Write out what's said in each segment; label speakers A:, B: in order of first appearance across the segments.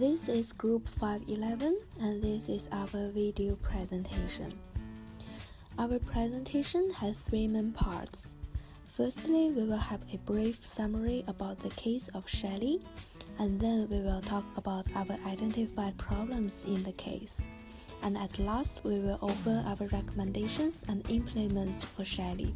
A: This is Group 511 and this is our video presentation. Our presentation has three main parts. Firstly, we will have a brief summary about the case of Shelley, and then we will talk about our identified problems in the case. And at last, we will offer our recommendations and implements for Shelley.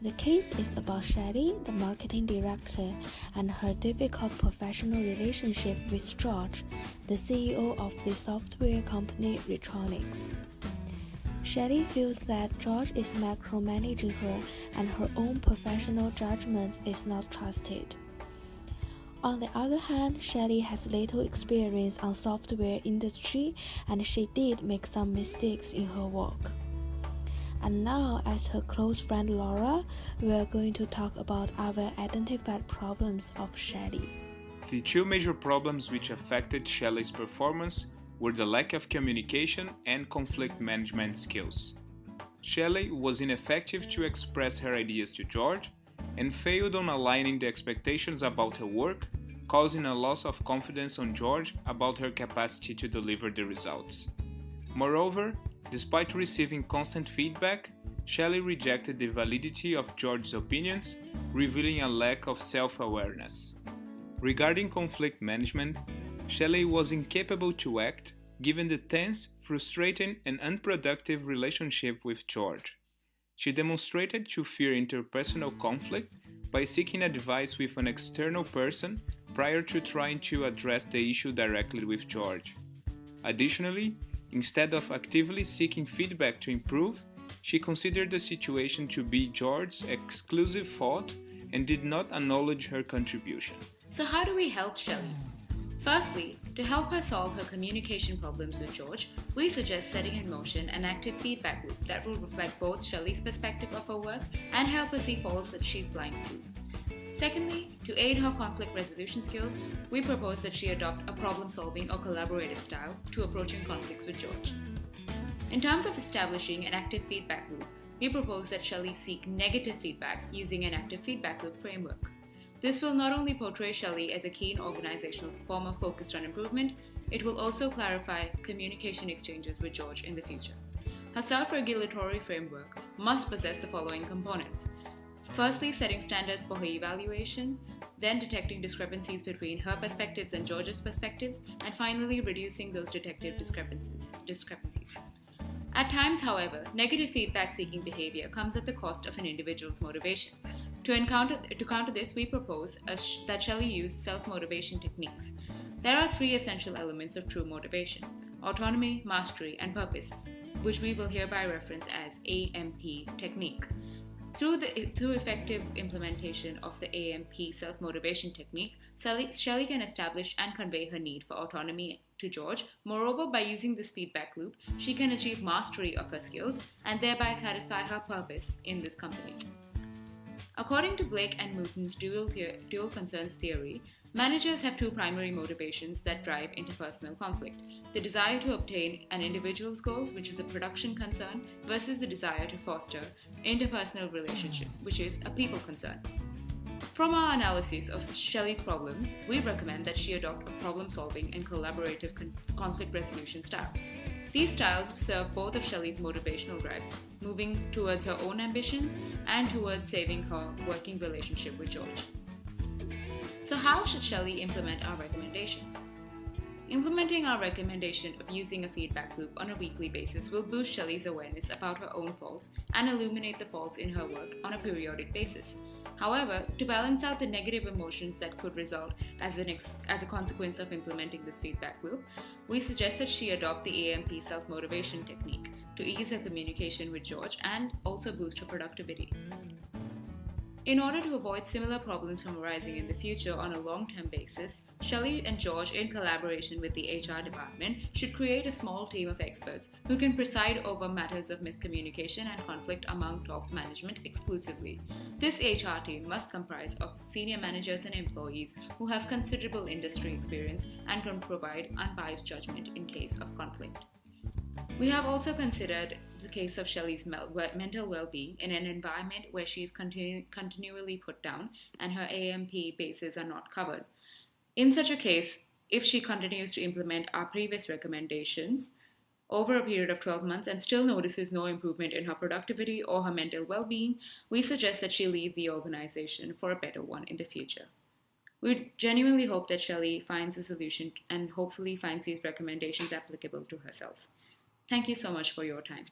A: The case is about Shelley, the marketing director, and her difficult professional relationship with George, the CEO of the software company Electronics. Shelley feels that George is micromanaging her and her own professional judgment is not trusted. On the other hand, Shelley has little experience on software industry and she did make some mistakes in her work. And now, as her close friend Laura, we are going to talk about our identified problems of Shelley.
B: The two major problems which affected Shelley's performance were the lack of communication and conflict management skills. Shelley was ineffective to express her ideas to George and failed on aligning the expectations about her work, causing a loss of confidence on George about her capacity to deliver the results. Moreover, despite receiving constant feedback, Shelley rejected the validity of George's opinions, revealing a lack of self-awareness. Regarding conflict management, Shelley was incapable to act given the tense, frustrating, and unproductive relationship with George. She demonstrated to fear interpersonal conflict by seeking advice with an external person prior to trying to address the issue directly with George. Additionally, instead of actively seeking feedback to improve, she considered the situation to be George's exclusive fault and did not acknowledge her contribution.
C: So how do we help Shelley? Firstly, to help her solve her communication problems with George, we suggest setting in motion an active feedback loop that will reflect both Shelley's perspective of her work and help her see faults that she's blind to. Secondly, to aid her conflict resolution skills, we propose that she adopt a problem-solving or collaborative style to approaching conflicts with George. In terms of establishing an active feedback loop, we propose that Shelley seek negative feedback using an active feedback loop framework. This will not only portray Shelley as a keen organizational performer focused on improvement, it will also clarify communication exchanges with George in the future. Her self-regulatory framework must possess the following components. Firstly, setting standards for her evaluation, then detecting discrepancies between her perspectives and George's perspectives, and finally reducing those detected discrepancies. At times, however, negative feedback-seeking behavior comes at the cost of an individual's motivation. To counter this, we propose that Shelley use self-motivation techniques. There are three essential elements of true motivation: autonomy, mastery, and purpose, which we will hereby reference as AMP technique. Through effective implementation of the AMP self-motivation technique, Shelley can establish and convey her need for autonomy to George. Moreover, by using this feedback loop, she can achieve mastery of her skills and thereby satisfy her purpose in this company. According to Blake and Mouton's dual concerns theory, managers have two primary motivations that drive interpersonal conflict: the desire to obtain an individual's goals, which is a production concern, versus the desire to foster interpersonal relationships, which is a people concern. From our analysis of Shelley's problems, we recommend that she adopt a problem-solving and collaborative conflict resolution style. These styles serve both of Shelley's motivational drives, moving towards her own ambitions and towards saving her working relationship with George. So how should Shelley implement our recommendations? Implementing our recommendation of using a feedback loop on a weekly basis will boost Shelley's awareness about her own faults and illuminate the faults in her work on a periodic basis. However, to balance out the negative emotions that could result as a consequence of implementing this feedback loop, we suggest that she adopt the AMP self-motivation technique to ease her communication with George and also boost her productivity. In order to avoid similar problems from arising in the future on a long-term basis, Shelley and George, in collaboration with the HR department, should create a small team of experts who can preside over matters of miscommunication and conflict among top management exclusively. This HR team must comprise of senior managers and employees who have considerable industry experience and can provide unbiased judgment in case of conflict. We have also considered the case of Shelley's mental well-being in an environment where she is continually put down and her AMP bases are not covered. In such a case, If she continues to implement our previous recommendations over a period of 12 months and still notices no improvement in her productivity or her mental well being, we suggest that she leave the organization for a better one in the future. We genuinely hope that Shelley finds a solution and hopefully finds these recommendations applicable to herself. Thank you so much for your time.